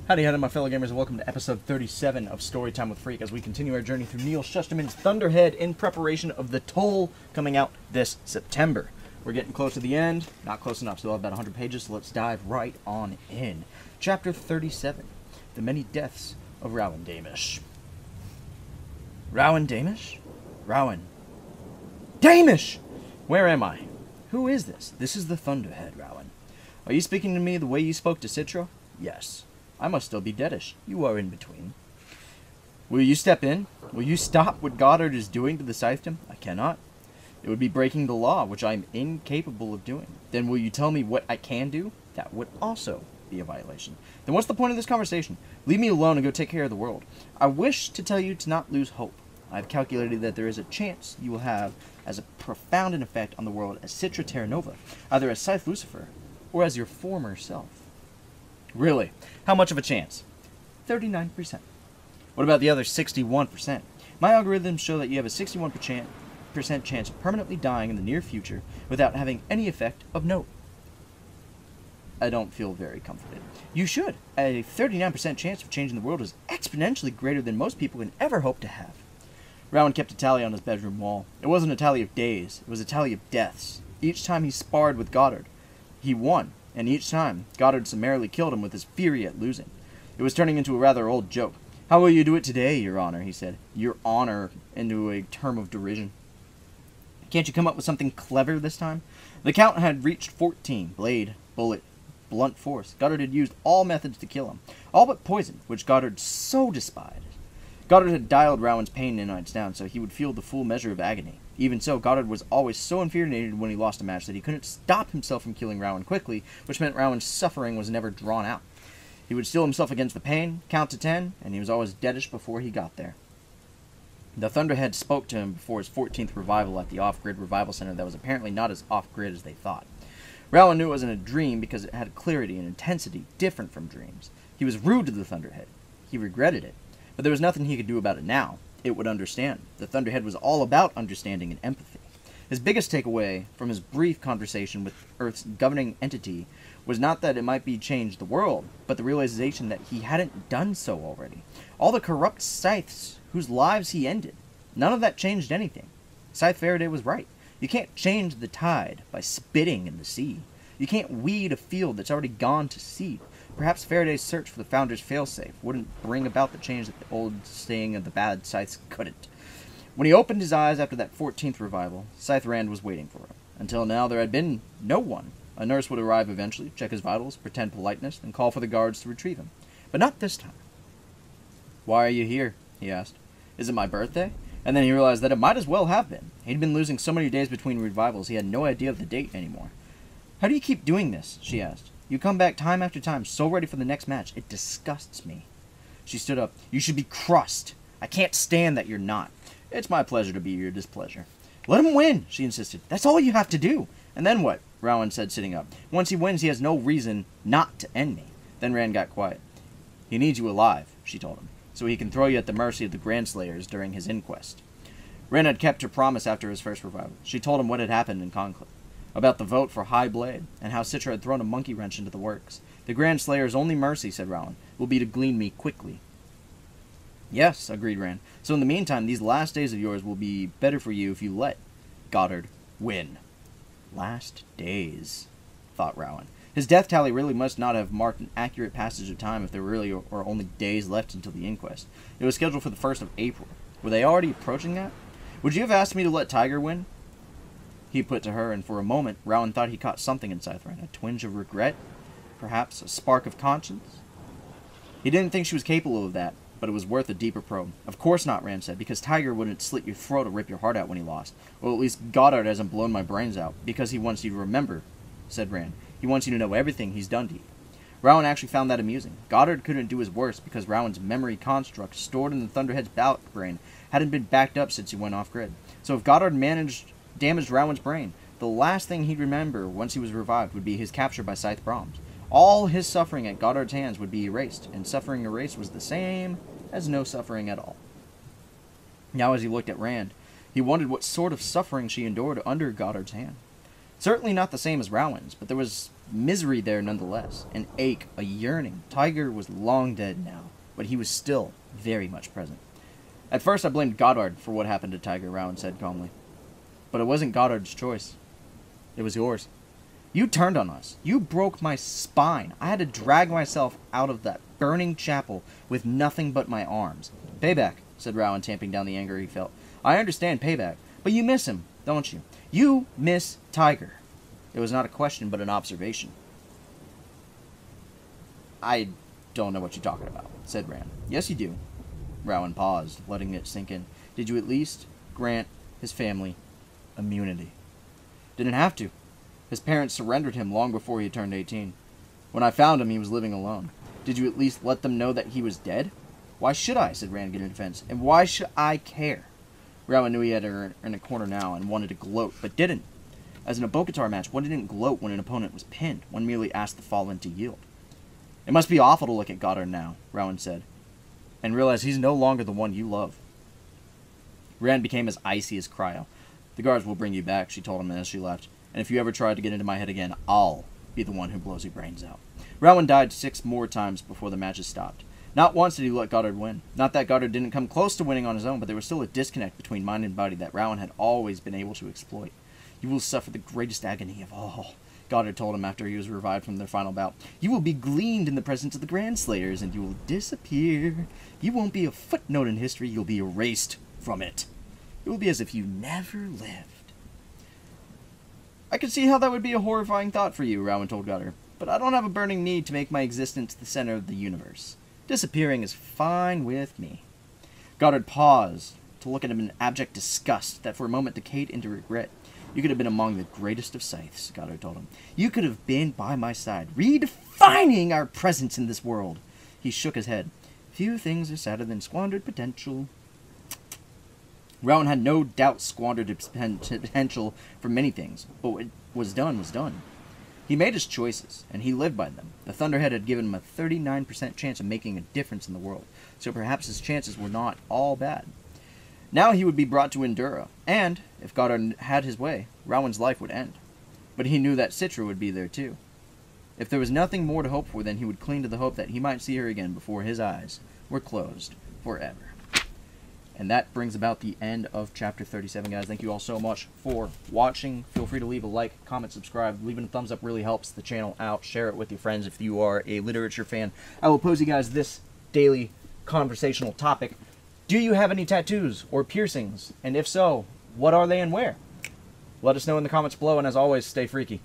Howdy, my fellow gamers, and welcome to episode 37 of Storytime with Freak as we continue our journey through Neil Shusterman's Thunderhead in preparation of The Toll coming out this September. We're getting close to the end, not close enough, still have about 100 pages, so let's dive right on in. Chapter 37, The Many Deaths of ROWAN DAMISCH. ROWAN DAMISCH? ROWAN DAMISCH! Where am I? Who is this? This is the Thunderhead, ROWAN. Are you speaking to me the way you spoke to Citra? Yes. I must still be deadish. You are in between. Will you step in? Will you stop what Goddard is doing to the Scythedom? I cannot. It would be breaking the law, which I am incapable of doing. Then will you tell me what I can do? That would also be a violation. Then what's the point of this conversation? Leave me alone and go take care of the world. I wish to tell you to not lose hope. I have calculated that there is a chance you will have as a profound an effect on the world as Citra Terra Nova, either as Scythe Lucifer or as your former self. Really? How much of a chance? 39%. What about the other 61%? My algorithms show that you have a 61% chance of permanently dying in the near future without having any effect of note. I don't feel very comforted. You should. A 39% chance of changing the world is exponentially greater than most people can ever hope to have. Rowan kept a tally on his bedroom wall. It wasn't a tally of days, it was a tally of deaths. Each time he sparred with Goddard, he won. And each time, Goddard summarily killed him with his fury at losing. It was turning into a rather old joke. How will you do it today, Your Honor, he said. Your Honor into a term of derision. Can't you come up with something clever this time? The count had reached 14. Blade, bullet, blunt force. Goddard had used all methods to kill him. All but poison, which Goddard so despised. Goddard had dialed Rowan's pain nanites down so he would feel the full measure of agony. Even so, Goddard was always so infuriated when he lost a match that he couldn't stop himself from killing Rowan quickly, which meant Rowan's suffering was never drawn out. He would steel himself against the pain, count to 10, and he was always deadish before he got there. The Thunderhead spoke to him before his 14th revival at the off-grid revival center that was apparently not as off-grid as they thought. Rowan knew it wasn't a dream because it had clarity and intensity different from dreams. He was rude to the Thunderhead. He regretted it. But there was nothing he could do about it now. It would understand. The Thunderhead was all about understanding and empathy. His biggest takeaway from his brief conversation with Earth's governing entity was not that it might be change the world, but the realization that he hadn't done so already. All the corrupt scythes whose lives he ended, none of that changed anything. Scythe Faraday was right. You can't change the tide by spitting in the sea. You can't weed a field that's already gone to seed. Perhaps Faraday's search for the Founder's failsafe wouldn't bring about the change that the old saying of the bad scythes couldn't. When he opened his eyes after that 14th revival, Scythe Rand was waiting for him. Until now, there had been no one. A nurse would arrive eventually, check his vitals, pretend politeness, and call for the guards to retrieve him. But not this time. "Why are you here?" he asked. "Is it my birthday?" And then he realized that it might as well have been. He'd been losing so many days between revivals, he had no idea of the date anymore. "How do you keep doing this?" she asked. "You come back time after time, so ready for the next match. It disgusts me." She stood up. "You should be crossed. I can't stand that you're not. It's my pleasure to be your displeasure." "Let him win," she insisted. "That's all you have to do." "And then what?" Rowan said, sitting up. "Once he wins, he has no reason not to end me." Then Rand got quiet. "He needs you alive," she told him, "so he can throw you at the mercy of the Grandslayers during his inquest." Rand had kept her promise after his first revival. She told him what had happened in Conclave. About the vote for High Blade, and how Citra had thrown a monkey wrench into the works. "The Grand Slayer's only mercy," said Rowan, "will be to glean me quickly." "Yes," agreed Rand. "So in the meantime, these last days of yours will be better for you if you let Goddard win." Last days, thought Rowan. His death tally really must not have marked an accurate passage of time if there really were only days left until the inquest. It was scheduled for the 1st of April. Were they already approaching that? "Would you have asked me to let Tiger win?" he put to her, and for a moment, Rowan thought he caught something in Scythe Rand. A twinge of regret? Perhaps a spark of conscience? He didn't think she was capable of that, but it was worth a deeper probe. "Of course not," Rand said, "because Tiger wouldn't slit your throat or rip your heart out when he lost. Well, at least Goddard hasn't blown my brains out, because he wants you to remember," said Rand. "He wants you to know everything he's done to you." Rowan actually found that amusing. Goddard couldn't do his worst because Rowan's memory construct stored in the Thunderhead's back brain hadn't been backed up since he went off-grid. So if Goddard damaged Rowan's brain, the last thing he'd remember once he was revived would be his capture by Scythe Brahms. All his suffering at Goddard's hands would be erased, and suffering erased was the same as no suffering at all. Now as he looked at Rand, he wondered what sort of suffering she endured under Goddard's hand. Certainly not the same as Rowans, but there was misery there nonetheless. An ache, a yearning. Tiger was long dead now, but he was still very much present. At first I blamed Goddard for what happened to Tiger, Rowan said calmly. But it wasn't Goddard's choice. It was yours. You turned on us. You broke my spine. I had to drag myself out of that burning chapel with nothing but my arms. Payback, said Rowan, tamping down the anger he felt. I understand payback, but you miss him, don't you? You miss Tiger. It was not a question, but an observation. I don't know what you're talking about, said Rand. Yes, you do. Rowan paused, letting it sink in. Did you at least grant his family immunity? Didn't have to. His parents surrendered him long before he turned 18. When I found him, he was living alone. Did you at least let them know that he was dead? Why should I, said Rand in defense, and why should I care? Rowan knew he had her in a corner now and wanted to gloat, but didn't. As in a Bokatar match, one didn't gloat when an opponent was pinned. One merely asked the fallen to yield. It must be awful to look at Goddard now, Rowan said, and realize he's no longer the one you love. Rand became as icy as cryo. The guards will bring you back, she told him as she left, and if you ever try to get into my head again, I'll be the one who blows your brains out. Rowan died 6 more times before the matches stopped. Not once did he let Goddard win. Not that Goddard didn't come close to winning on his own, but there was still a disconnect between mind and body that Rowan had always been able to exploit. You will suffer the greatest agony of all, Goddard told him after he was revived from their final bout. You will be gleaned in the presence of the Grand Slayers, and you will disappear. You won't be a footnote in history, you'll be erased from it. It will be as if you never lived. I could see how that would be a horrifying thought for you, Rowan told Goddard, but I don't have a burning need to make my existence the center of the universe. Disappearing is fine with me. Goddard paused to look at him in abject disgust that for a moment decayed into regret. You could have been among the greatest of Scythes, Goddard told him. You could have been by my side, redefining our presence in this world. He shook his head. Few things are sadder than squandered potential. Rowan had no doubt squandered his potential for many things, but what was done was done. He made his choices, and he lived by them. The Thunderhead had given him a 39% chance of making a difference in the world, so perhaps his chances were not all bad. Now he would be brought to Endura, and, if Goddard had his way, Rowan's life would end. But he knew that Citra would be there too. If there was nothing more to hope for, then he would cling to the hope that he might see her again before his eyes were closed forever. And that brings about the end of Chapter 37, guys. Thank you all so much for watching. Feel free to leave a like, comment, subscribe. Leaving a thumbs up really helps the channel out. Share it with your friends if you are a literature fan. I will pose you guys this daily conversational topic. Do you have any tattoos or piercings? And if so, what are they and where? Let us know in the comments below, and as always, stay freaky.